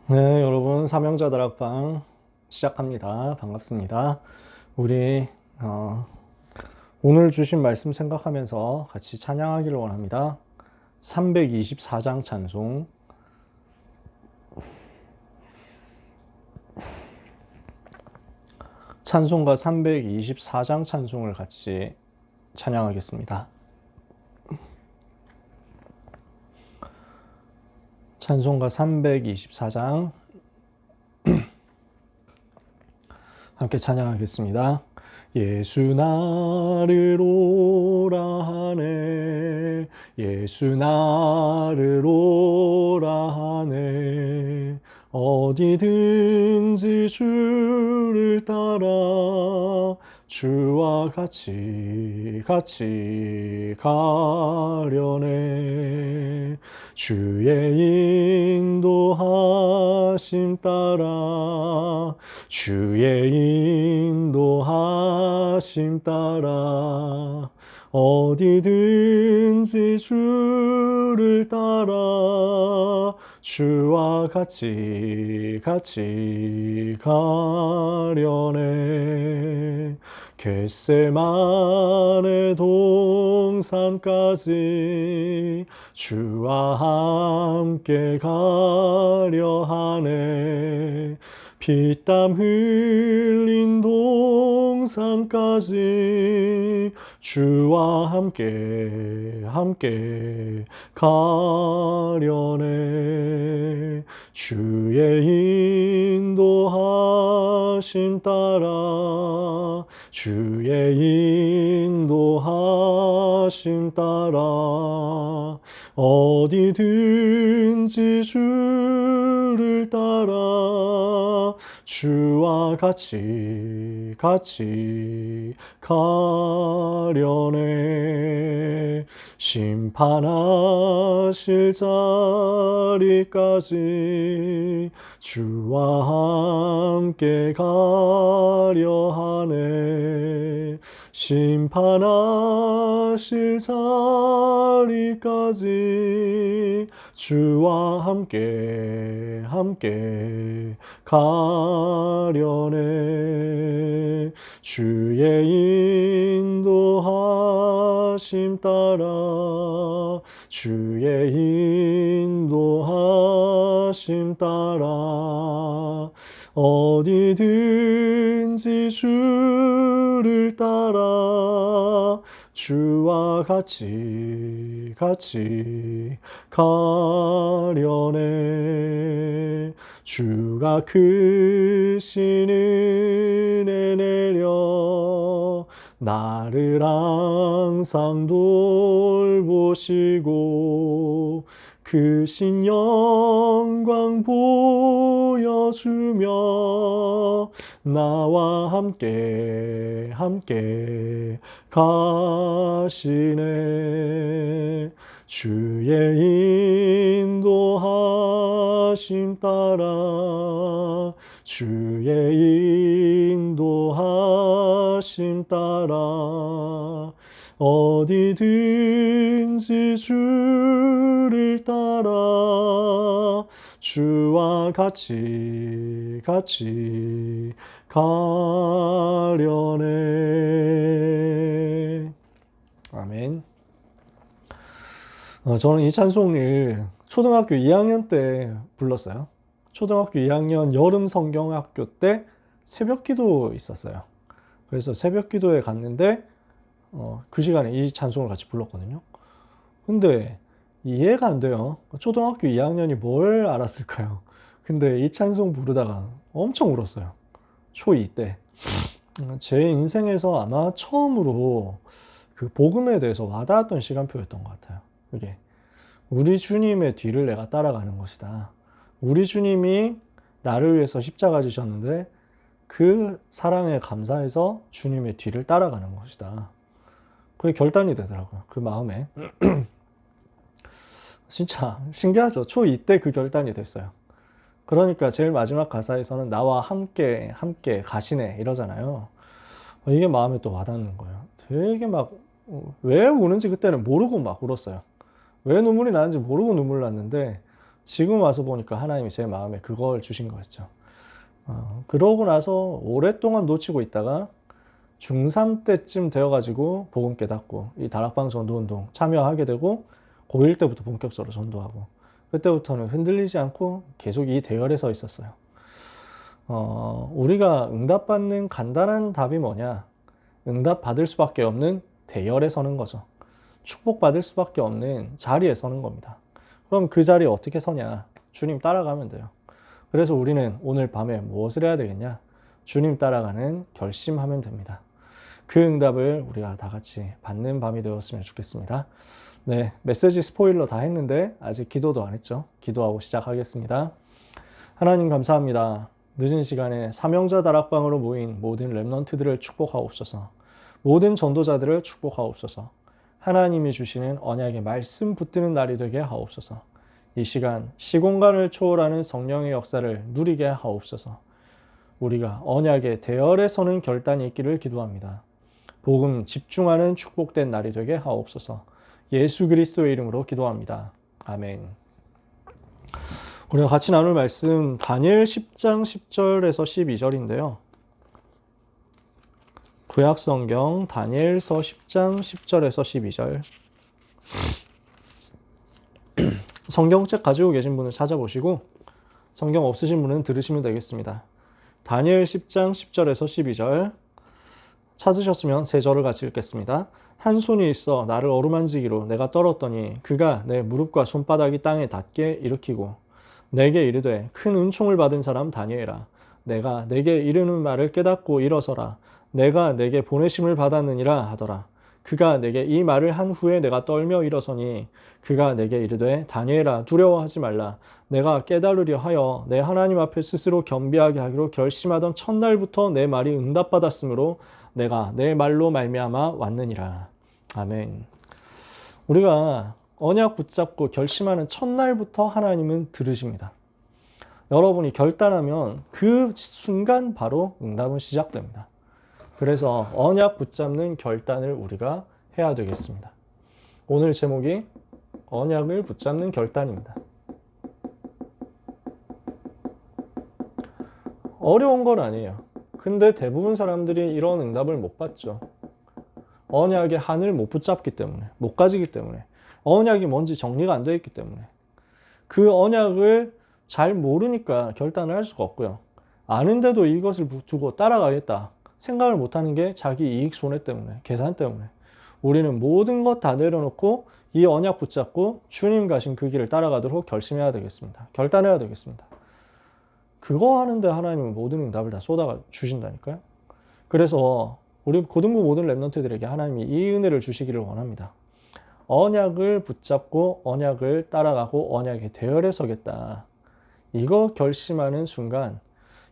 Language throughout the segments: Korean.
네, 여러분, 삼형제다락방 시작합니다. 반갑습니다. 우리 오늘 주신 말씀 생각하면서 같이 찬양하기를 원합니다. 324장 찬송, 찬송가 324장 찬송을 같이 찬양하겠습니다. 찬송가 324장 함께 찬양하겠습니다. 예수 나를 오라 하네, 예수 나를 오라 하네, 어디든지 주를 따라 주와 같이 가려네. 주의 인도하심 따라, 주의 인도하심 따라, 어디든지 주를 따라 주와 같이 가려네. 겟세마네 동산까지 주와 함께 가려 하네. 피땀 흘린 동산까지 주와 함께 가려네. 주의 인도하심 따라, 주의 인도하심 따라, 어디든지 주를 따라 주와 같이 가려네. 심판하실 자리까지 주와 함께 가려 하네. 심판하실 자리까지 주와 함께 가려네. 주의 인도하심 따라, 주의 인도하심 따라, 어디든지 주를 따라 주와 같이 가려네. 주가 크신 은혜 내려 나를 항상 돌보시고 크신 영광 보여주며 나와 함께 가시네. 주의 인도하심 따라, 주의 인도하심 따라, 어디든지 주를 따라 주와 같이 가려네. 아멘. 저는 이 찬송을 초등학교 2학년 때 불렀어요. 초등학교 2학년 여름 성경학교 때 새벽 기도 있었어요. 그래서 새벽 기도에 갔는데 그 시간에 이 찬송을 같이 불렀거든요. 근데 이해가 안 돼요. 초등학교 2학년이 뭘 알았을까요? 근데 이 찬송 부르다가 엄청 울었어요. 초2 때. 제 인생에서 아마 처음으로 그 복음에 대해서 와닿았던 시간표였던 것 같아요. 이게 우리 주님의 뒤를 내가 따라가는 것이다. 우리 주님이 나를 위해서 십자가 지셨는데 그 사랑에 감사해서 주님의 뒤를 따라가는 것이다. 그게 결단이 되더라고요. 그 마음에. 진짜 신기하죠. 초2 때 그 결단이 됐어요. 그러니까 제일 마지막 가사에서는 나와 함께 가시네 이러잖아요. 이게 마음에 또 와닿는 거예요. 되게 막 왜 우는지 그때는 모르고 막 울었어요. 왜 눈물이 나는지 모르고 눈물 났는데 지금 와서 보니까 하나님이 제 마음에 그걸 주신 거였죠. 그러고 나서 오랫동안 놓치고 있다가 중3 때쯤 되어가지고 복음 깨닫고 이 다락방 전도운동 참여하게 되고 고1 때부터 본격적으로 전도하고 그때부터는 흔들리지 않고 계속 이 대열에 서 있었어요. 우리가 응답받는 간단한 답이 뭐냐? 응답받을 수밖에 없는 대열에 서는 거죠. 축복받을 수밖에 없는 자리에 서는 겁니다. 그럼 그 자리에 어떻게 서냐? 주님 따라가면 돼요. 그래서 우리는 오늘 밤에 무엇을 해야 되겠냐? 주님 따라가는 결심하면 됩니다. 그 응답을 우리가 다 같이 받는 밤이 되었으면 좋겠습니다. 네, 메시지 스포일러 다 했는데 아직 기도도 안 했죠. 기도하고 시작하겠습니다. 하나님 감사합니다. 늦은 시간에 사명자 다락방으로 모인 모든 렘넌트들을 축복하옵소서. 모든 전도자들을 축복하옵소서. 하나님이 주시는 언약의 말씀 붙드는 날이 되게 하옵소서. 이 시간 시공간을 초월하는 성령의 역사를 누리게 하옵소서. 우리가 언약의 대열에 서는 결단이 있기를 기도합니다. 복음 집중하는 축복된 날이 되게 하옵소서. 예수 그리스도의 이름으로 기도합니다. 아멘. 우리가 같이 나눌 말씀 다니엘 10장 10절에서 12절인데요. 구약성경 다니엘서 10장 10절에서 12절. 성경책 가지고 계신 분은 찾아보시고 성경 없으신 분은 들으시면 되겠습니다. 다니엘 10장 10절에서 12절 찾으셨으면 세 절을 같이 읽겠습니다. 한 손이 있어 나를 어루만지기로 내가 떨었더니 그가 내 무릎과 손바닥이 땅에 닿게 일으키고 내게 이르되 큰 은총을 받은 사람 다니엘아 내가 내게 이르는 말을 깨닫고 일어서라 내가 내게 보내심을 받았느니라 하더라. 그가 내게 이 말을 한 후에 내가 떨며 일어서니 그가 내게 이르되 다니엘아 두려워하지 말라 내가 깨달으려 하여 내 하나님 앞에 스스로 겸비하게 하기로 결심하던 첫날부터 내 말이 응답받았으므로 내가 내 말로 말미암아 왔느니라. 아멘. 우리가 언약 붙잡고 결심하는 첫날부터 하나님은 들으십니다. 여러분이 결단하면 그 순간 바로 응답은 시작됩니다. 그래서 언약 붙잡는 결단을 우리가 해야 되겠습니다. 오늘 제목이 언약을 붙잡는 결단입니다. 어려운 건 아니에요. 근데 대부분 사람들이 이런 응답을 못 받죠. 언약의 한을 못 붙잡기 때문에, 못 가지기 때문에, 언약이 뭔지 정리가 안 되어 있기 때문에 그 언약을 잘 모르니까 결단을 할 수가 없고요. 아는데도 이것을 두고 따라가겠다 생각을 못하는 게 자기 이익 손해 때문에, 계산 때문에 우리는 모든 것 다 내려놓고 이 언약 붙잡고 주님 가신 그 길을 따라가도록 결심해야 되겠습니다. 결단해야 되겠습니다. 그거 하는데 하나님은 모든 응답을 다 쏟아 주신다니까요. 그래서 우리 고등부 모든 렘넌트들에게 하나님이 이 은혜를 주시기를 원합니다. 언약을 붙잡고 언약을 따라가고 언약의 대열에 서겠다. 이거 결심하는 순간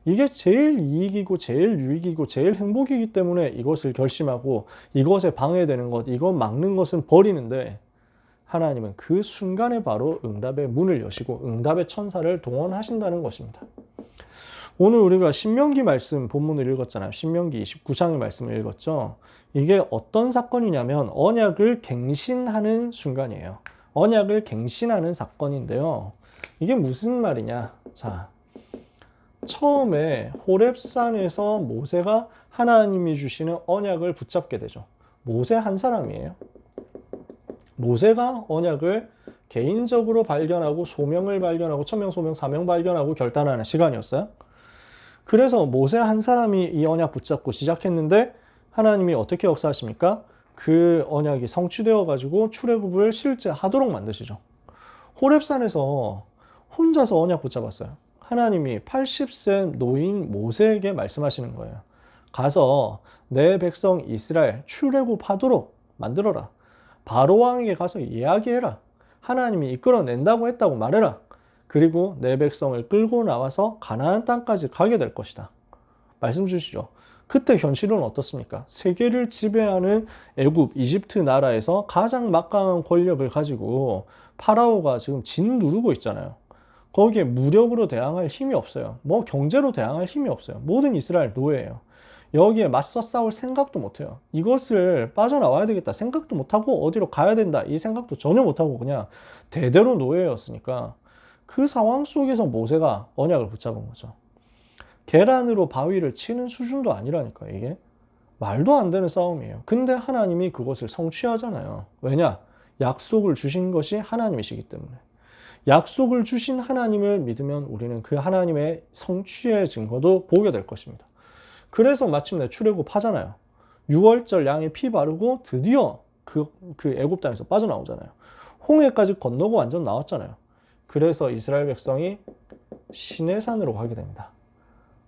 이게 제일 이익이고 제일 유익이고 제일 행복이기 때문에 이것을 결심하고 이것에 방해되는 것, 이거 막는 것은 버리는데 하나님은 그 순간에 바로 응답의 문을 여시고 응답의 천사를 동원하신다는 것입니다. 오늘 우리가 신명기 말씀 본문을 읽었잖아요. 신명기 29장의 말씀을 읽었죠. 이게 어떤 사건이냐면 언약을 갱신하는 순간이에요. 언약을 갱신하는 사건인데요. 이게 무슨 말이냐? 자, 처음에 호렙산에서 모세가 하나님이 주시는 언약을 붙잡게 되죠. 모세 한 사람이에요. 모세가 언약을 개인적으로 발견하고 소명을 발견하고 천명, 소명, 사명 발견하고 결단하는 시간이었어요. 그래서 모세 한 사람이 이 언약 붙잡고 시작했는데 하나님이 어떻게 역사하십니까? 그 언약이 성취되어 가지고 출애굽을 실제 하도록 만드시죠. 호렙산에서 혼자서 언약 붙잡았어요. 하나님이 80세 노인 모세에게 말씀하시는 거예요. 가서 내 백성 이스라엘 출애굽하도록 만들어라. 바로 왕에게 가서 이야기해라. 하나님이 이끌어낸다고 했다고 말해라. 그리고 내 백성을 끌고 나와서 가나안 땅까지 가게 될 것이다. 말씀 주시죠. 그때 현실은 어떻습니까? 세계를 지배하는 애굽, 이집트 나라에서 가장 막강한 권력을 가지고 파라오가 지금 짓누르고 있잖아요. 거기에 무력으로 대항할 힘이 없어요. 뭐 경제로 대항할 힘이 없어요. 모든 이스라엘 노예예요. 여기에 맞서 싸울 생각도 못해요. 이것을 빠져나와야 되겠다 생각도 못하고 어디로 가야 된다 이 생각도 전혀 못하고 그냥 대대로 노예였으니까 그 상황 속에서 모세가 언약을 붙잡은 거죠. 계란으로 바위를 치는 수준도 아니라니까 이게. 말도 안 되는 싸움이에요. 근데 하나님이 그것을 성취하잖아요. 왜냐? 약속을 주신 것이 하나님이시기 때문에. 약속을 주신 하나님을 믿으면 우리는 그 하나님의 성취의 증거도 보게 될 것입니다. 그래서 마침내 출애굽 하잖아요. 6월절 양의 피 바르고 드디어 그 애굽 땅에서 빠져나오잖아요. 홍해까지 건너고 완전 나왔잖아요. 그래서 이스라엘 백성이 시내산으로 가게 됩니다.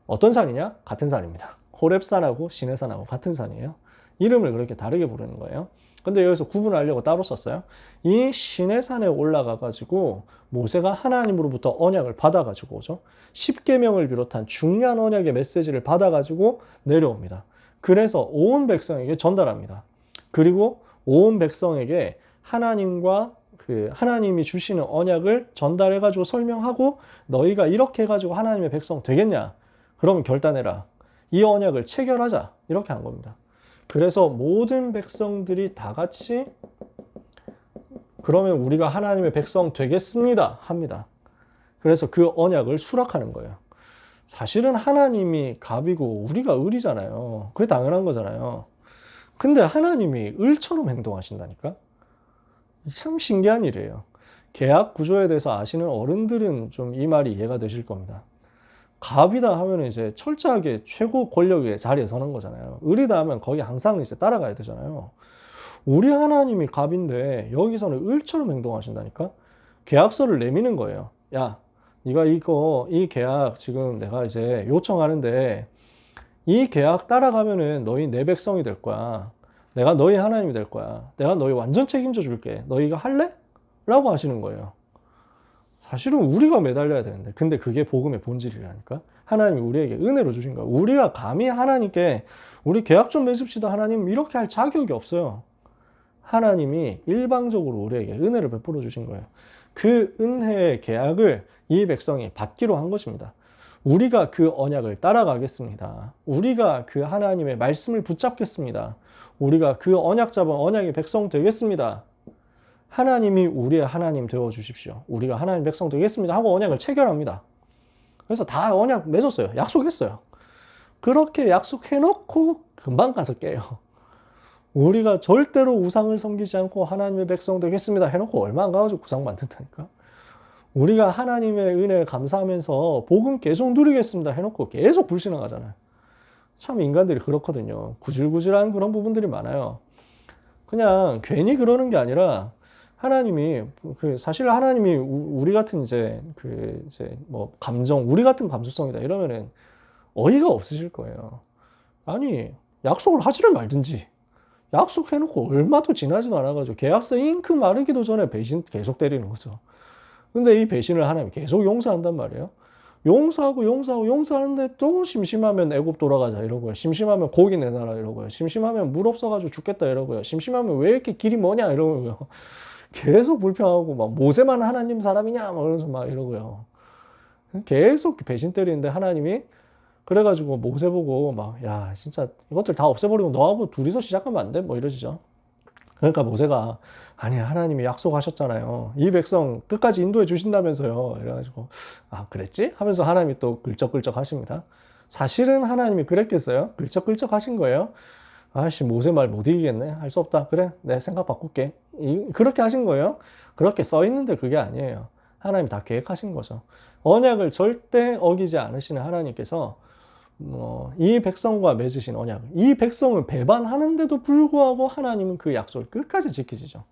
어떤 산이냐? 같은 산입니다. 호렙산하고 시내산하고 같은 산이에요. 이름을 그렇게 다르게 부르는 거예요. 근데 여기서 구분하려고 따로 썼어요. 이 시내산에 올라가 가지고 모세가 하나님으로부터 언약을 받아 가지고 오죠. 십계명을 비롯한 중요한 언약의 메시지를 받아 가지고 내려옵니다. 그래서 온 백성에게 전달합니다. 그리고 온 백성에게 하나님과 하나님이 주시는 언약을 전달해 가지고 설명하고, 너희가 이렇게 해 가지고 하나님의 백성 되겠냐? 그러면 결단해라. 이 언약을 체결하자. 이렇게 한 겁니다. 그래서 모든 백성들이 다 같이 그러면 우리가 하나님의 백성 되겠습니다. 합니다. 그래서 그 언약을 수락하는 거예요. 사실은 하나님이 갑이고 우리가 을이잖아요. 그게 당연한 거잖아요. 근데 하나님이 을처럼 행동하신다니까? 참 신기한 일이에요. 계약 구조에 대해서 아시는 어른들은 좀 이 말이 이해가 되실 겁니다. 갑이다 하면 이제 철저하게 최고 권력의 자리에 서는 거잖아요. 을이다 하면 거기 항상 이제 따라가야 되잖아요. 우리 하나님이 갑인데 여기서는 을처럼 행동하신다니까? 계약서를 내미는 거예요. 야, 네가 이 계약 지금 내가 이제 요청하는데 이 계약 따라가면은 너희 내 백성이 될 거야. 내가 너희 하나님이 될 거야. 내가 너희 완전 책임져 줄게. 너희가 할래? 라고 하시는 거예요. 사실은 우리가 매달려야 되는데, 근데 그게 복음의 본질이라니까. 하나님이 우리에게 은혜로 주신 거야. 우리가 감히 하나님께 우리 계약 좀 맺읍시다 하나님 이렇게 할 자격이 없어요. 하나님이 일방적으로 우리에게 은혜를 베풀어 주신 거예요. 그 은혜의 계약을 이 백성이 받기로 한 것입니다. 우리가 그 언약을 따라가겠습니다. 우리가 그 하나님의 말씀을 붙잡겠습니다. 우리가 그 언약 잡은 언약의 백성 되겠습니다. 하나님이 우리의 하나님 되어 주십시오. 우리가 하나님 백성 되겠습니다 하고 언약을 체결합니다. 그래서 다 언약 맺었어요. 약속했어요. 그렇게 약속해놓고 금방 가서 깨요. 우리가 절대로 우상을 섬기지 않고 하나님의 백성 되겠습니다 해놓고 얼마 안 가가지고 구상 만든다니까. 우리가 하나님의 은혜에 감사하면서 복음 계속 누리겠습니다 해놓고 계속 불신앙하잖아요. 참 인간들이 그렇거든요. 구질구질한 그런 부분들이 많아요. 그냥 괜히 그러는 게 아니라 하나님이 사실 하나님이 우리 같은 이제 뭐 감정, 우리 같은 감수성이다 이러면은 어이가 없으실 거예요. 아니 약속을 하지를 말든지. 약속해놓고 얼마도 지나지도 않아가지고 계약서 잉크 마르기도 전에 배신 계속 때리는 거죠. 근데 이 배신을 하나님이 계속 용서한단 말이에요. 용서하는데 또 심심하면 애굽 돌아가자 이러고요. 심심하면 고기 내놔라 이러고요. 심심하면 물 없어가지고 죽겠다 이러고요. 심심하면 왜 이렇게 길이 머냐 이러고요. 계속 불평하고 막 모세만 하나님 사람이냐 막 이러면서 막 이러고요. 계속 배신 때리는데 하나님이 그래가지고 모세 보고 막 야 진짜 이것들 다 없애버리고 너하고 둘이서 시작하면 안 돼? 뭐 이러시죠. 그러니까 모세가 아니 하나님이 약속하셨잖아요. 이 백성 끝까지 인도해 주신다면서요. 이래가지고 아 그랬지? 하면서 하나님이 또 글쩍글쩍 하십니다. 사실은 하나님이 그랬겠어요? 글쩍글쩍 하신 거예요. 아씨 모세 말 못 이기겠네. 할 수 없다. 그래 내 생각 바꿀게. 그렇게 하신 거예요. 그렇게 써 있는데 그게 아니에요. 하나님이 다 계획하신 거죠. 언약을 절대 어기지 않으시는 하나님께서 이 백성과 맺으신 언약, 이 백성을 배반하는데도 불구하고 하나님은 그 약속을 끝까지 지키시죠.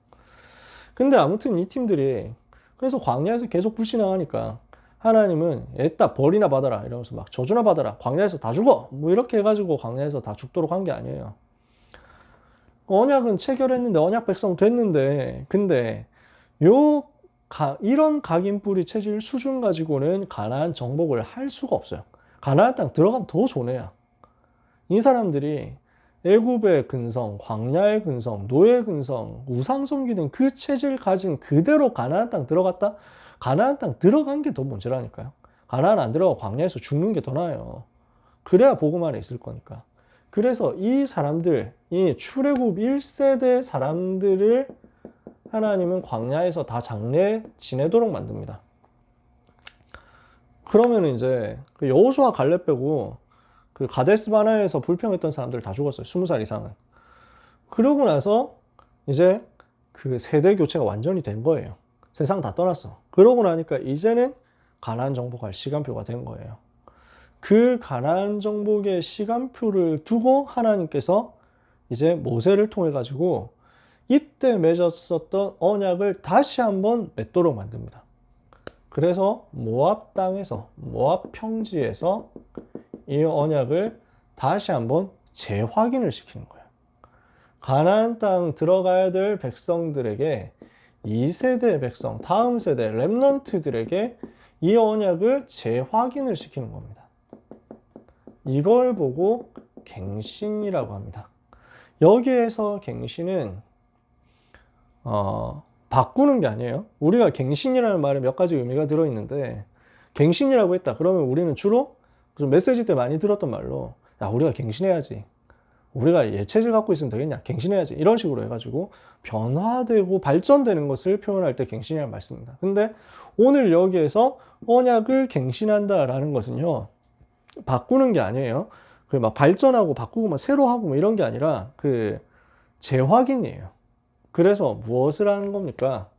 근데 아무튼 이 팀들이 그래서 광야에서 계속 불신앙하니까 하나님은 애따 벌이나 받아라 이러면서 막 저주나 받아라, 광야에서 다 죽어 뭐 이렇게 해가지고 광야에서 다 죽도록 한 게 아니에요. 언약은 체결했는데 언약 백성 됐는데 근데 이런 각인뿌리 체질 수준 가지고는 가나안 정복을 할 수가 없어요. 가나안 땅 들어가면 더 손해야. 이 사람들이 애굽의 근성, 광야의 근성, 노예 근성, 우상 섬기는 그 체질 가진 그대로 가나안 땅 들어갔다? 가나안 땅 들어간 게 더 문제라니까요. 가나안 안 들어가고 광야에서 죽는 게 더 나아요. 그래야 복음 안에 있을 거니까. 그래서 이 사람들, 이 출애굽 1세대 사람들을 하나님은 광야에서 다 장래 지내도록 만듭니다. 그러면은 이제 그 여호수아 갈렙 빼고 그 가데스 바네아에서 불평했던 사람들 다 죽었어요. 20살 이상은. 그러고 나서 이제 그 세대 교체가 완전히 된 거예요. 세상 다 떠났어. 그러고 나니까 이제는 가나안 정복할 시간표가 된 거예요. 그 가나안 정복의 시간표를 두고 하나님께서 이제 모세를 통해 가지고 이때 맺었었던 언약을 다시 한번 맺도록 만듭니다. 그래서 모압 땅에서, 모압 평지에서 이 언약을 다시 한번 재확인을 시키는 거예요. 가나안 땅 들어가야 될 백성들에게 2세대 백성, 다음 세대 렘넌트들에게 이 언약을 재확인을 시키는 겁니다. 이걸 보고 갱신이라고 합니다. 여기에서 갱신은 바꾸는 게 아니에요. 우리가 갱신이라는 말에 몇 가지 의미가 들어있는데 갱신이라고 했다. 그러면 우리는 주로 메시지 때 많이 들었던 말로 야, 우리가 갱신해야지. 우리가 예체질 갖고 있으면 되겠냐? 갱신해야지. 이런 식으로 해가지고 변화되고 발전되는 것을 표현할 때 갱신이라는 말 씁니다. 근데 오늘 여기에서 언약을 갱신한다라는 것은요. 바꾸는 게 아니에요. 그 막 발전하고 바꾸고 막 새로 하고 뭐 이런 게 아니라 그 재확인이에요. 그래서 무엇을 하는 겁니까?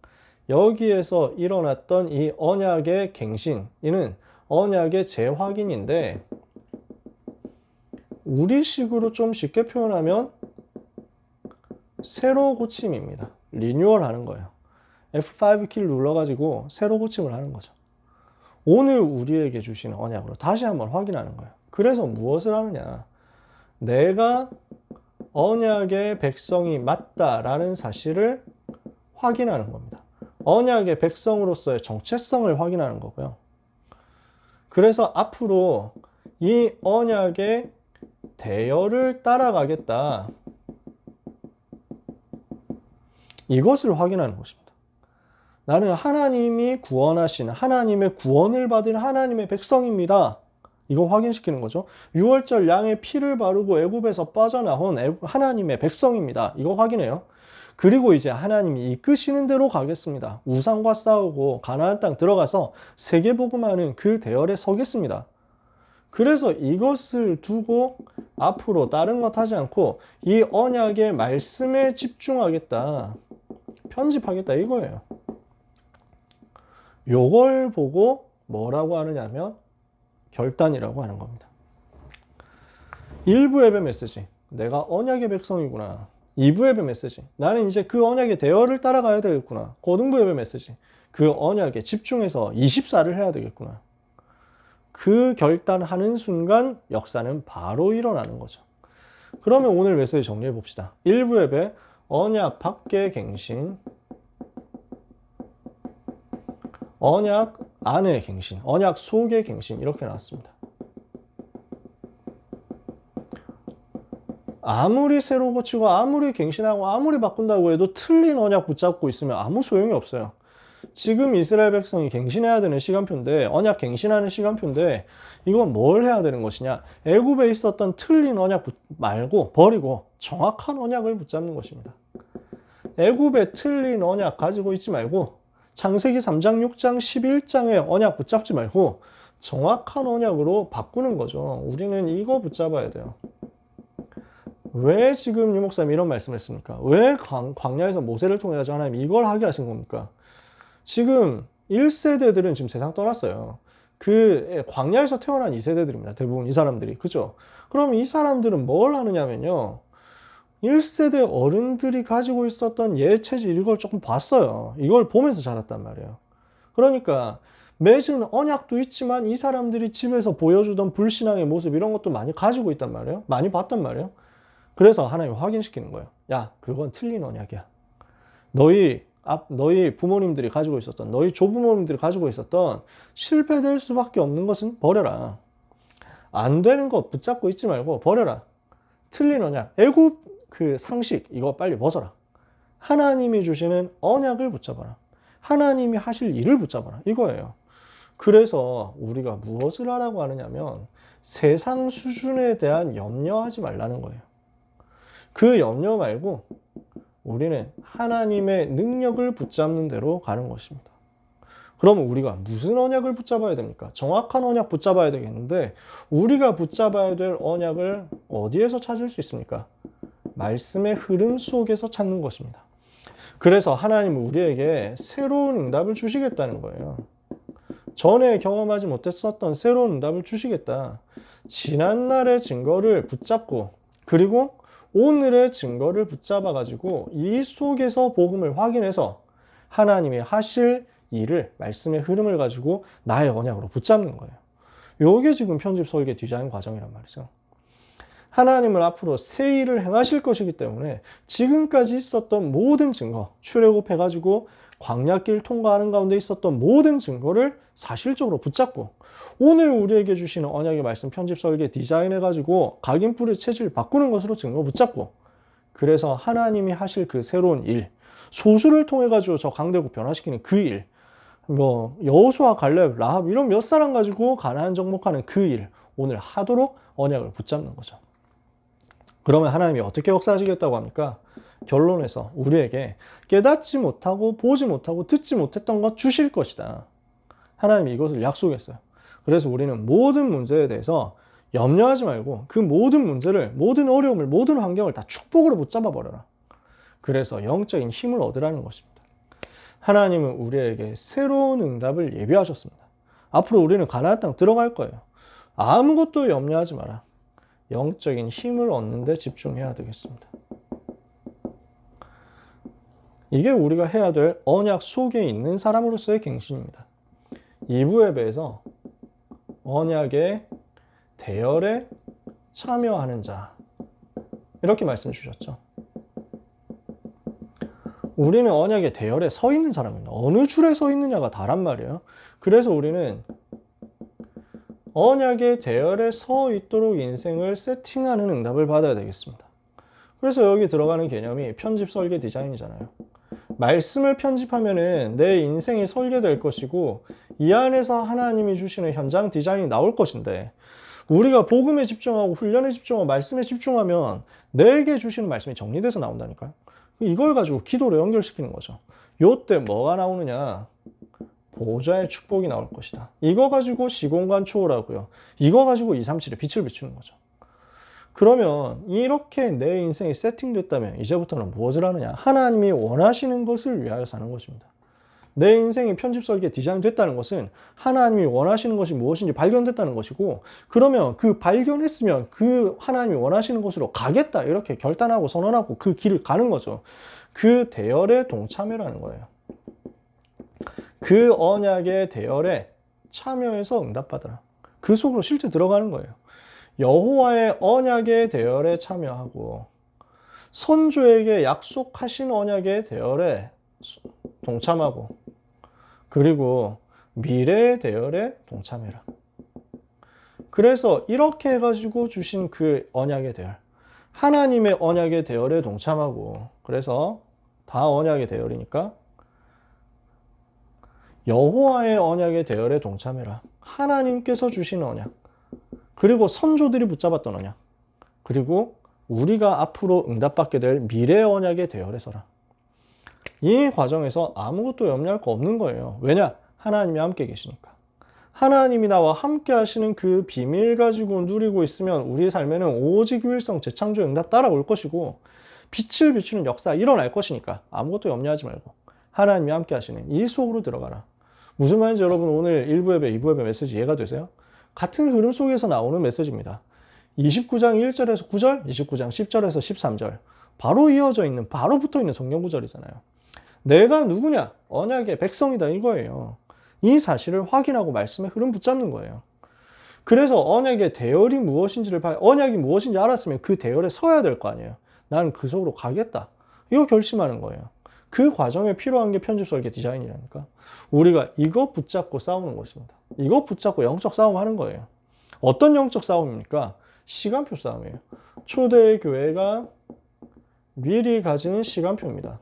여기에서 일어났던 이 언약의 갱신, 이는 언약의 재확인인데 우리식으로 좀 쉽게 표현하면 새로 고침입니다. 리뉴얼 하는 거예요. F5 키를 눌러가지고 새로 고침을 하는 거죠. 오늘 우리에게 주시는 언약으로 다시 한번 확인하는 거예요. 그래서 무엇을 하느냐? 내가 언약의 백성이 맞다라는 사실을 확인하는 겁니다. 언약의 백성으로서의 정체성을 확인하는 거고요. 그래서 앞으로 이 언약의 대열을 따라가겠다. 이것을 확인하는 것입니다. 나는 하나님이 구원하신 하나님의 구원을 받은 하나님의 백성입니다. 이거 확인시키는 거죠. 6월절 양의 피를 바르고 애굽에서 빠져나온 하나님의 백성입니다. 이거 확인해요. 그리고 이제 하나님이 이끄시는 대로 가겠습니다. 우상과 싸우고 가나안 땅 들어가서 세계복음하는 그 대열에 서겠습니다. 그래서 이것을 두고 앞으로 다른 것 하지 않고 이 언약의 말씀에 집중하겠다. 편집하겠다 이거예요. 요걸 보고 뭐라고 하느냐면 결단이라고 하는 겁니다. 1부 예배 메시지. 내가 언약의 백성이구나. 2부 예배 메시지. 나는 이제 그 언약의 대열을 따라가야 되겠구나. 고등부 예배 메시지. 그 언약에 집중해서 24를 해야 되겠구나. 그 결단하는 순간 역사는 바로 일어나는 거죠. 그러면 오늘 메시지 정리해 봅시다. 1부 예배 언약 밖의 갱신, 언약 안의 갱신, 언약 속의 갱신 이렇게 나왔습니다. 아무리 새로 고치고 아무리 갱신하고 아무리 바꾼다고 해도 틀린 언약 붙잡고 있으면 아무 소용이 없어요. 지금 이스라엘 백성이 갱신해야 되는 시간표인데 언약 갱신하는 시간표인데 이건 뭘 해야 되는 것이냐? 애굽에 있었던 틀린 언약 말고 버리고 정확한 언약을 붙잡는 것입니다. 애굽에 틀린 언약 가지고 있지 말고 창세기 3장, 6장, 11장의 언약 붙잡지 말고 정확한 언약으로 바꾸는 거죠. 우리는 이거 붙잡아야 돼요. 왜 지금 유 목사님 이런 말씀을 했습니까? 왜 광야에서 모세를 통해 가지고 하나님 이걸 하게 하신 겁니까? 지금 1세대들은 지금 세상 떠났어요. 그 광야에서 태어난 2세대들입니다. 대부분 이 사람들이. 그죠? 그럼 이 사람들은 뭘 하느냐면요. 1세대 어른들이 가지고 있었던 예체질 이걸 조금 봤어요. 이걸 보면서 자랐단 말이에요. 그러니까 맺은 언약도 있지만 이 사람들이 집에서 보여주던 불신앙의 모습 이런 것도 많이 가지고 있단 말이에요. 많이 봤단 말이에요. 그래서 하나님이 확인시키는 거예요. 야, 그건 틀린 언약이야. 너희 부모님들이 가지고 있었던, 너희 조부모님들이 가지고 있었던 실패될 수밖에 없는 것은 버려라. 안 되는 거 붙잡고 있지 말고 버려라. 틀린 언약, 애굽 그 상식 이거 빨리 벗어라. 하나님이 주시는 언약을 붙잡아라. 하나님이 하실 일을 붙잡아라. 이거예요. 그래서 우리가 무엇을 하라고 하느냐면 세상 수준에 대한 염려하지 말라는 거예요. 그 염려 말고 우리는 하나님의 능력을 붙잡는 대로 가는 것입니다. 그러면 우리가 무슨 언약을 붙잡아야 됩니까? 정확한 언약 붙잡아야 되겠는데 우리가 붙잡아야 될 언약을 어디에서 찾을 수 있습니까? 말씀의 흐름 속에서 찾는 것입니다. 그래서 하나님은 우리에게 새로운 응답을 주시겠다는 거예요. 전에 경험하지 못했었던 새로운 응답을 주시겠다. 지난날의 증거를 붙잡고 그리고 오늘의 증거를 붙잡아 가지고 이 속에서 복음을 확인해서 하나님이 하실 일을 말씀의 흐름을 가지고 나의 언약으로 붙잡는 거예요. 이게 지금 편집 설계 디자인 과정이란 말이죠. 하나님은 앞으로 새 일을 행하실 것이기 때문에 지금까지 있었던 모든 증거, 출애굽해가지고 광야길 통과하는 가운데 있었던 모든 증거를 사실적으로 붙잡고 오늘 우리에게 주시는 언약의 말씀 편집 설계 디자인해가지고 각인풀이 체질 바꾸는 것으로 증거 붙잡고 그래서 하나님이 하실 그 새로운 일, 소수를 통해가지고 저 강대국 변화시키는 그 일, 여호수아, 갈렙, 라합 이런 몇 사람 가지고 가나안 정복하는 그 일, 오늘 하도록 언약을 붙잡는 거죠. 그러면 하나님이 어떻게 역사하시겠다고 합니까? 결론에서 우리에게 깨닫지 못하고 보지 못하고 듣지 못했던 것 주실 것이다. 하나님이 이것을 약속했어요. 그래서 우리는 모든 문제에 대해서 염려하지 말고 그 모든 문제를, 모든 어려움을, 모든 환경을 다 축복으로 붙잡아 버려라. 그래서 영적인 힘을 얻으라는 것입니다. 하나님은 우리에게 새로운 응답을 예비하셨습니다. 앞으로 우리는 가나안 땅 들어갈 거예요. 아무것도 염려하지 마라. 영적인 힘을 얻는 데 집중해야 되겠습니다. 이게 우리가 해야 될 언약 속에 있는 사람으로서의 갱신입니다. 2부 예배에서 언약의 대열에 참여하는 자 이렇게 말씀 주셨죠. 우리는 언약의 대열에 서 있는 사람입니다. 어느 줄에 서 있느냐가 다란 말이에요. 그래서 우리는 언약의 대열에 서 있도록 인생을 세팅하는 응답을 받아야 되겠습니다. 그래서 여기 들어가는 개념이 편집 설계 디자인이잖아요. 말씀을 편집하면은 내 인생이 설계될 것이고 이 안에서 하나님이 주시는 현장 디자인이 나올 것인데 우리가 복음에 집중하고 훈련에 집중하고 말씀에 집중하면 내게 주시는 말씀이 정리돼서 나온다니까요. 이걸 가지고 기도로 연결시키는 거죠. 요때 뭐가 나오느냐? 보좌의 축복이 나올 것이다. 이거 가지고 시공간 초월하고요. 이거 가지고 237의 빛을 비추는 거죠. 그러면 이렇게 내 인생이 세팅됐다면 이제부터는 무엇을 하느냐? 하나님이 원하시는 것을 위하여 사는 것입니다. 내 인생이 편집 설계 디자인됐다는 것은 하나님이 원하시는 것이 무엇인지 발견됐다는 것이고 그러면 그 발견했으면 그 하나님이 원하시는 곳으로 가겠다 이렇게 결단하고 선언하고 그 길을 가는 거죠. 그 대열에 동참해라는 거예요. 그 언약의 대열에 참여해서 응답받으라. 그 속으로 실제 들어가는 거예요. 여호와의 언약의 대열에 참여하고 선주에게 약속하신 언약의 대열에 동참하고 그리고 미래의 대열에 동참해라. 그래서 이렇게 해가지고 주신 그 언약의 대열, 하나님의 언약의 대열에 동참하고 그래서 다 언약의 대열이니까 여호와의 언약의 대열에 동참해라. 하나님께서 주신 언약, 그리고 선조들이 붙잡았던 언약, 그리고 우리가 앞으로 응답받게 될 미래의 언약의 대열에 서라. 이 과정에서 아무것도 염려할 거 없는 거예요. 왜냐? 하나님이 함께 계시니까. 하나님이 나와 함께 하시는 그 비밀 가지고 누리고 있으면 우리 삶에는 오직 유일성 재창조의 응답 따라올 것이고 빛을 비추는 역사 일어날 것이니까 아무것도 염려하지 말고 하나님이 함께 하시는 이 속으로 들어가라. 무슨 말인지 여러분 오늘 1부 예배, 2부 예배 메시지 이해가 되세요? 같은 흐름 속에서 나오는 메시지입니다. 29장 1절에서 9절, 29장 10절에서 13절 바로 이어져 있는, 바로 붙어 있는 성경 구절이잖아요. 내가 누구냐? 언약의 백성이다 이거예요. 이 사실을 확인하고 말씀의 흐름 붙잡는 거예요. 그래서 언약의 대열이 무엇인지를 언약이 무엇인지 알았으면 그 대열에 서야 될 거 아니에요. 나는 그 속으로 가겠다. 이거 결심하는 거예요. 그 과정에 필요한 게 편집 설계 디자인이라니까. 우리가 이거 붙잡고 싸우는 것입니다. 이거 붙잡고 영적 싸움 하는 거예요. 어떤 영적 싸움입니까? 시간표 싸움이에요. 초대 교회가 미리 가진 시간표입니다.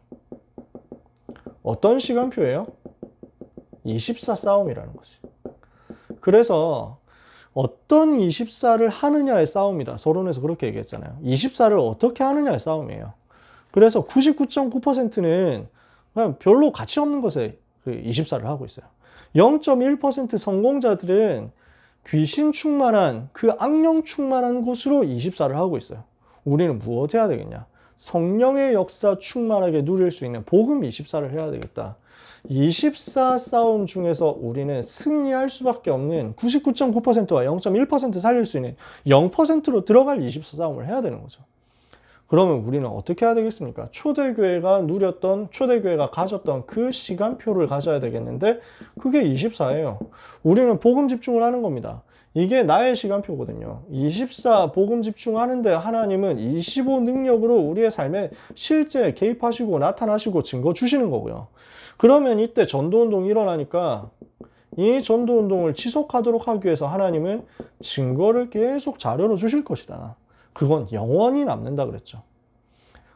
어떤 시간표예요? 24 싸움이라는 거지. 그래서 어떤 24를 하느냐의 싸움이다. 서론에서 그렇게 얘기했잖아요. 24를 어떻게 하느냐의 싸움이에요. 그래서 99.9%는 그냥 별로 가치 없는 것에 그 24를 하고 있어요. 0.1% 성공자들은 귀신 충만한 그 악령 충만한 곳으로 24를 하고 있어요. 우리는 무엇 해야 되겠냐? 성령의 역사 충만하게 누릴 수 있는 복음 24를 해야 되겠다. 24 싸움 중에서 우리는 승리할 수밖에 없는 99.9%와 0.1% 살릴 수 있는 0%로 들어갈 24 싸움을 해야 되는 거죠. 그러면 우리는 어떻게 해야 되겠습니까? 초대교회가 누렸던, 초대교회가 가졌던 그 시간표를 가져야 되겠는데 그게 24예요. 우리는 복음 집중을 하는 겁니다. 이게 나의 시간표거든요. 24 복음 집중하는데 하나님은 25 능력으로 우리의 삶에 실제 개입하시고 나타나시고 증거 주시는 거고요. 그러면 이때 전도운동이 일어나니까 이 전도운동을 지속하도록 하기 위해서 하나님은 증거를 계속 자료로 주실 것이다. 그건 영원히 남는다 그랬죠.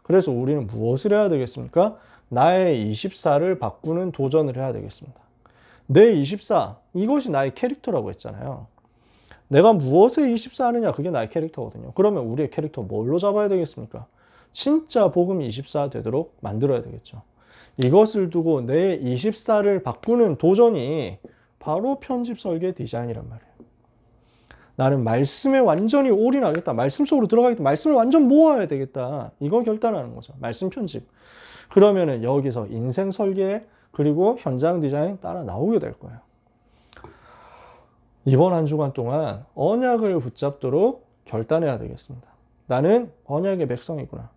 그래서 우리는 무엇을 해야 되겠습니까? 나의 24를 바꾸는 도전을 해야 되겠습니다. 내 24, 이것이 나의 캐릭터라고 했잖아요. 내가 무엇에 24 하느냐, 그게 나의 캐릭터거든요. 그러면 우리의 캐릭터 뭘로 잡아야 되겠습니까? 진짜 복음 24 되도록 만들어야 되겠죠. 이것을 두고 내 24를 바꾸는 도전이 바로 편집 설계 디자인이란 말이에요. 나는 말씀에 완전히 올인하겠다. 말씀 속으로 들어가겠다. 말씀을 완전 모아야 되겠다. 이거 결단하는 거죠. 말씀 편집. 그러면은 여기서 인생 설계 그리고 현장 디자인 따라 나오게 될 거예요. 이번 한 주간 동안 언약을 붙잡도록 결단해야 되겠습니다. 나는 언약의 백성이구나.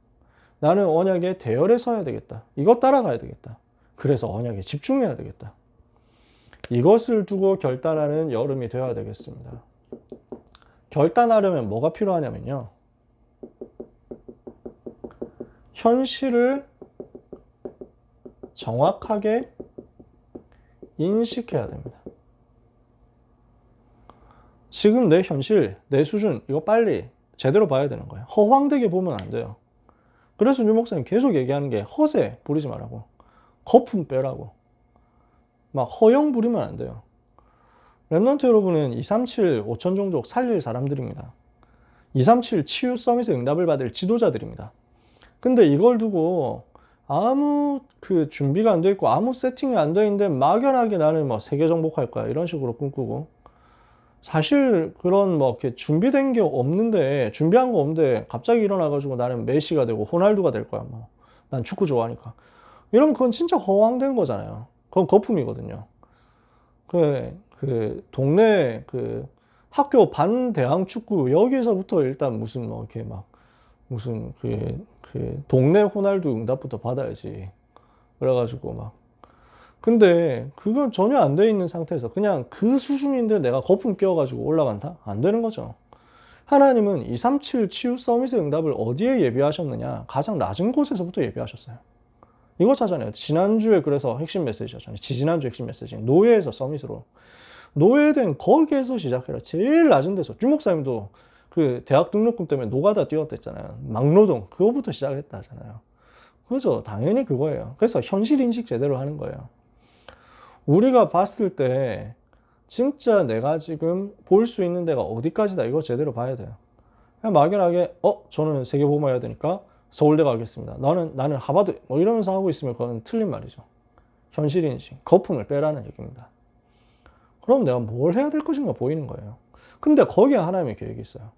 나는 언약의 대열에 서야 되겠다. 이거 따라가야 되겠다. 그래서 언약에 집중해야 되겠다. 이것을 두고 결단하는 여름이 되어야 되겠습니다. 결단하려면 뭐가 필요하냐면요. 현실을 정확하게 인식해야 됩니다. 지금 내 현실, 내 수준, 이거 빨리 제대로 봐야 되는 거예요. 허황되게 보면 안 돼요. 그래서 유 목사님 계속 얘기하는 게 허세 부리지 말라고. 거품 빼라고. 막 허영 부리면 안 돼요. 랩넌트 여러분은 237 5천 종족 살릴 사람들입니다. 237 치유 서밋의 응답을 받을 지도자들입니다. 근데 이걸 두고 아무 준비가 안 돼 있고 아무 세팅이 안 돼 있는데 막연하게 나는 뭐 세계 정복할 거야 이런 식으로 꿈꾸고 사실 그런 뭐 이렇게 준비된 게 없는데 준비한 거 없는데 갑자기 일어나가지고 나는 메시가 되고 호날두가 될 거야 뭐 난 축구 좋아하니까 이러면 그건 진짜 허황된 거잖아요. 그건 거품이거든요. 동네 학교 반대항 축구 여기서부터 일단 무슨 뭐 이렇게 막 무슨 동네 호날두 응답부터 받아야지. 그래가지고 막 근데 그건 전혀 안 돼 있는 상태에서 그냥 그 수준인데 내가 거품 끼워가지고 올라간다? 안 되는 거죠. 하나님은 237 치유 서밋의 응답을 어디에 예비하셨느냐? 가장 낮은 곳에서부터 예비하셨어요. 이거 찾아내요. 지난주에 그래서 핵심 메시지였잖아요. 지지난주 핵심 메시지. 노예에서 서밋으로. 노예된 거기에서 시작해라. 제일 낮은 데서. 주 목사님도 그 대학 등록금 때문에 노가다 뛰었댔잖아요. 막노동. 그거부터 시작했다 하잖아요. 그죠? 당연히 그거예요. 그래서 현실 인식 제대로 하는 거예요. 우리가 봤을 때 진짜 내가 지금 볼 수 있는 데가 어디까지다. 이거 제대로 봐야 돼요. 그냥 막연하게 저는 세계보험을 해야 되니까 서울대 가겠습니다. 나는 하버드 뭐 이러면서 하고 있으면 그건 틀린 말이죠. 현실인식, 거품을 빼라는 얘기입니다. 그럼 내가 뭘 해야 될 것인가 보이는 거예요. 근데 거기에 하나님의 계획이 있어요.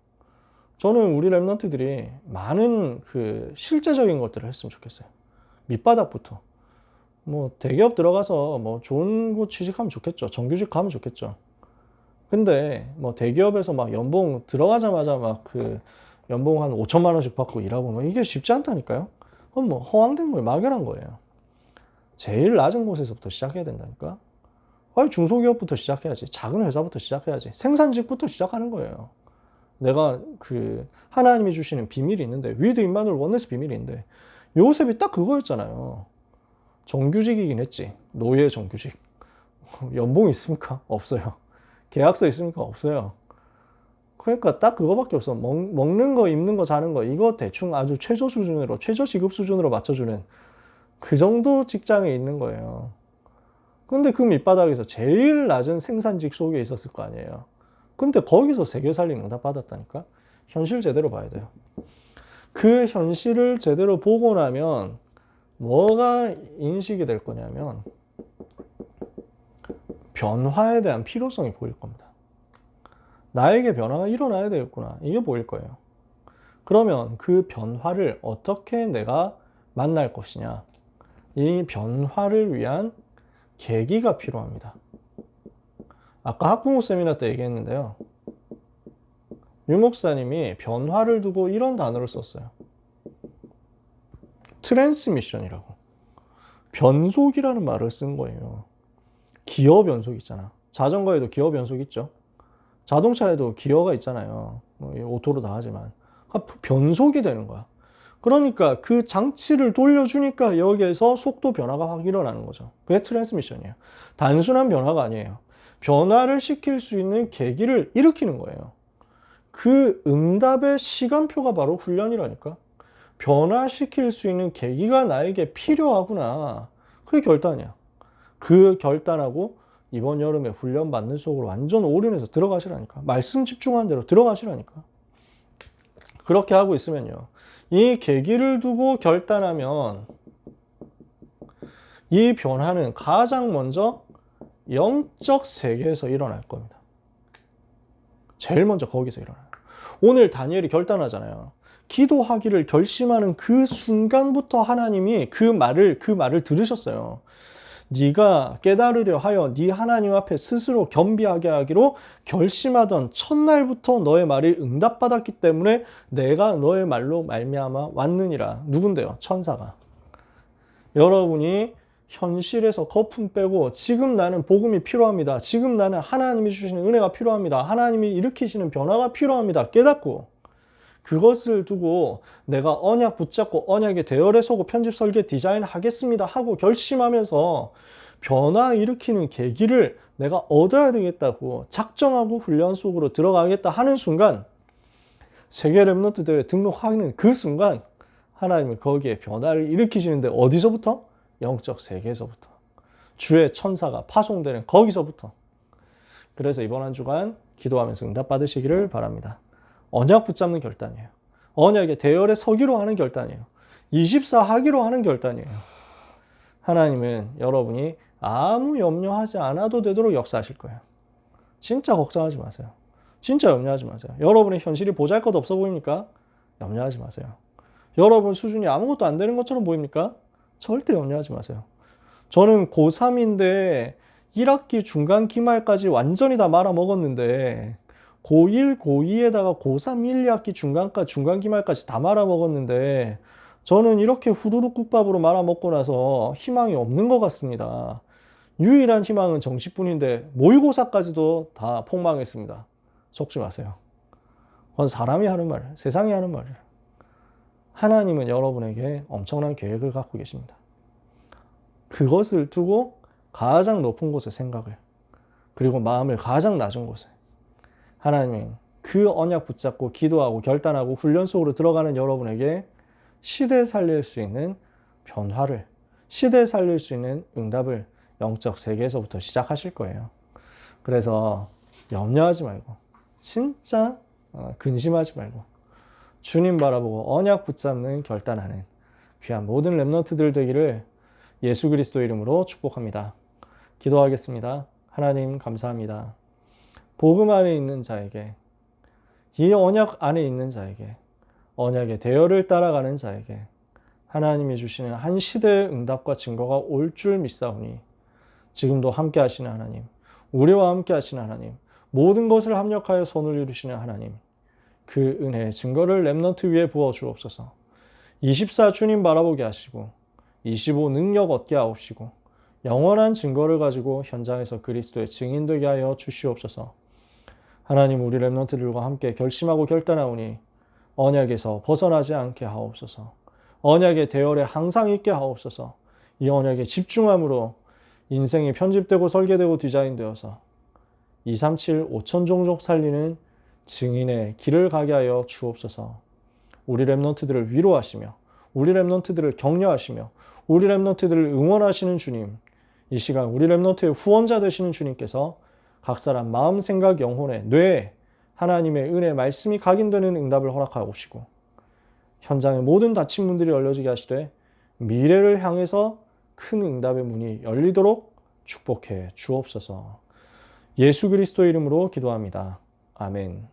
저는 우리 랩런트들이 많은 실제적인 것들을 했으면 좋겠어요. 밑바닥부터. 뭐 대기업 들어가서 뭐 좋은 곳 취직하면 좋겠죠. 정규직 가면 좋겠죠. 근데 뭐 대기업에서 막 연봉 들어가자마자 막 연봉 한 5천만 원씩 받고 일하고 뭐 이게 쉽지 않다니까요. 그건 뭐 허황된 거예요. 막연한 거예요. 제일 낮은 곳에서부터 시작해야 된다니까. 아니 중소기업부터 시작해야지. 작은 회사부터 시작해야지. 생산직부터 시작하는 거예요. 내가 하나님이 주시는 비밀이 있는데 위드 임마누엘 원네스 비밀이 있는데 요셉이 딱 그거였잖아요. 정규직이긴 했지. 노예 정규직. 연봉 있습니까? 없어요. 계약서 있습니까? 없어요. 그러니까 딱 그거밖에 없어. 먹는 거, 입는 거, 자는 거 이거 대충 아주 최저 수준으로 최저 시급 수준으로 맞춰주는 그 정도 직장에 있는 거예요. 근데 그 밑바닥에서 제일 낮은 생산직 속에 있었을 거 아니에요. 근데 거기서 세계 살림 응답 받았다니까. 현실 제대로 봐야 돼요. 그 현실을 제대로 보고 나면 뭐가 인식이 될 거냐면 변화에 대한 필요성이 보일 겁니다. 나에게 변화가 일어나야 되겠구나. 이게 보일 거예요. 그러면 그 변화를 어떻게 내가 만날 것이냐. 이 변화를 위한 계기가 필요합니다. 아까 학부모 세미나 때 얘기했는데요. 유 목사님이 변화를 두고 이런 단어를 썼어요. 트랜스미션이라고. 변속이라는 말을 쓴 거예요. 기어 변속 있잖아. 자전거에도 기어 변속 있죠. 자동차에도 기어가 있잖아요. 오토로 다 하지만. 변속이 되는 거야. 그러니까 그 장치를 돌려주니까 여기에서 속도 변화가 확 일어나는 거죠. 그게 트랜스미션이에요. 단순한 변화가 아니에요. 변화를 시킬 수 있는 계기를 일으키는 거예요. 그 응답의 시간표가 바로 훈련이라니까. 변화시킬 수 있는 계기가 나에게 필요하구나. 그게 결단이야. 그 결단하고 이번 여름에 훈련 받는 속으로 완전 올인해서 들어가시라니까. 말씀 집중한 대로 들어가시라니까. 그렇게 하고 있으면요. 이 계기를 두고 결단하면 이 변화는 가장 먼저 영적 세계에서 일어날 겁니다. 제일 먼저 거기서 일어나요. 오늘 다니엘이 결단하잖아요. 기도하기를 결심하는 그 순간부터 하나님이 그 말을 들으셨어요. 네가 깨달으려 하여 네 하나님 앞에 스스로 겸비하게 하기로 결심하던 첫날부터 너의 말이 응답받았기 때문에 내가 너의 말로 말미암아 왔느니라. 누군데요? 천사가. 여러분이 현실에서 거품 빼고 지금 나는 복음이 필요합니다. 지금 나는 하나님이 주시는 은혜가 필요합니다. 하나님이 일으키시는 변화가 필요합니다. 깨닫고 그것을 두고 내가 언약 붙잡고 언약의 대열에 서고 편집 설계 디자인 하겠습니다 하고 결심하면서 변화 일으키는 계기를 내가 얻어야 되겠다고 작정하고 훈련 속으로 들어가겠다 하는 순간 세계 랩런트 대회 등록하는 그 순간 하나님이 거기에 변화를 일으키시는데 어디서부터? 영적 세계에서부터. 주의 천사가 파송되는 거기서부터. 그래서 이번 한 주간 기도하면서 응답 받으시기를 바랍니다. 언약 붙잡는 결단이에요. 언약의 대열에 서기로 하는 결단이에요. 24 하기로 하는 결단이에요. 하나님은 여러분이 아무 염려하지 않아도 되도록 역사하실 거예요. 진짜 걱정하지 마세요. 진짜 염려하지 마세요. 여러분의 현실이 보잘것 없어 보입니까? 염려하지 마세요. 여러분 수준이 아무것도 안 되는 것처럼 보입니까? 절대 염려하지 마세요. 저는 고3인데 1학기 중간 기말까지 완전히 다 말아먹었는데 고1, 고2에다가 고3, 1, 2학기 중간 기말까지 다 말아먹었는데 저는 이렇게 후루룩 국밥으로 말아먹고 나서 희망이 없는 것 같습니다. 유일한 희망은 정시뿐인데 모의고사까지도 다 폭망했습니다. 속지 마세요. 그건 사람이 하는 말, 세상이 하는 말이에요. 하나님은 여러분에게 엄청난 계획을 갖고 계십니다. 그것을 두고 가장 높은 곳에 생각을, 그리고 마음을 가장 낮은 곳에 하나님은 그 언약 붙잡고 기도하고 결단하고 훈련 속으로 들어가는 여러분에게 시대 살릴 수 있는 변화를, 시대 살릴 수 있는 응답을 영적 세계에서부터 시작하실 거예요. 그래서 염려하지 말고 진짜 근심하지 말고 주님 바라보고 언약 붙잡는 결단하는 귀한 모든 랩런트들 되기를 예수 그리스도 이름으로 축복합니다. 기도하겠습니다. 하나님 감사합니다. 복음 안에 있는 자에게, 이 언약 안에 있는 자에게, 언약의 대열을 따라가는 자에게 하나님이 주시는 한 시대의 응답과 증거가 올 줄 믿사오니 지금도 함께 하시는 하나님, 우리와 함께 하시는 하나님, 모든 것을 합력하여 선을 이루시는 하나님, 그 은혜의 증거를 랩런트 위에 부어 주옵소서. 24 주님 바라보게 하시고 25 능력 얻게 하옵시고 영원한 증거를 가지고 현장에서 그리스도의 증인 되게 하여 주시옵소서. 하나님, 우리 랩런트들과 함께 결심하고 결단하오니 언약에서 벗어나지 않게 하옵소서. 언약의 대열에 항상 있게 하옵소서. 이 언약에 집중함으로 인생이 편집되고 설계되고 디자인되어서 237 5천 종족 살리는 증인의 길을 가게 하여 주옵소서. 우리 랩런트들을 위로하시며 우리 랩런트들을 격려하시며 우리 랩런트들을 응원하시는 주님, 이 시간 우리 랩런트의 후원자 되시는 주님께서 각 사람 마음, 생각, 영혼에, 뇌에 하나님의 은혜 말씀이 각인되는 응답을 허락하옵시고 현장의 모든 닫힌 문들이 열려지게 하시되 미래를 향해서 큰 응답의 문이 열리도록 축복해 주옵소서. 예수 그리스도 이름으로 기도합니다. 아멘.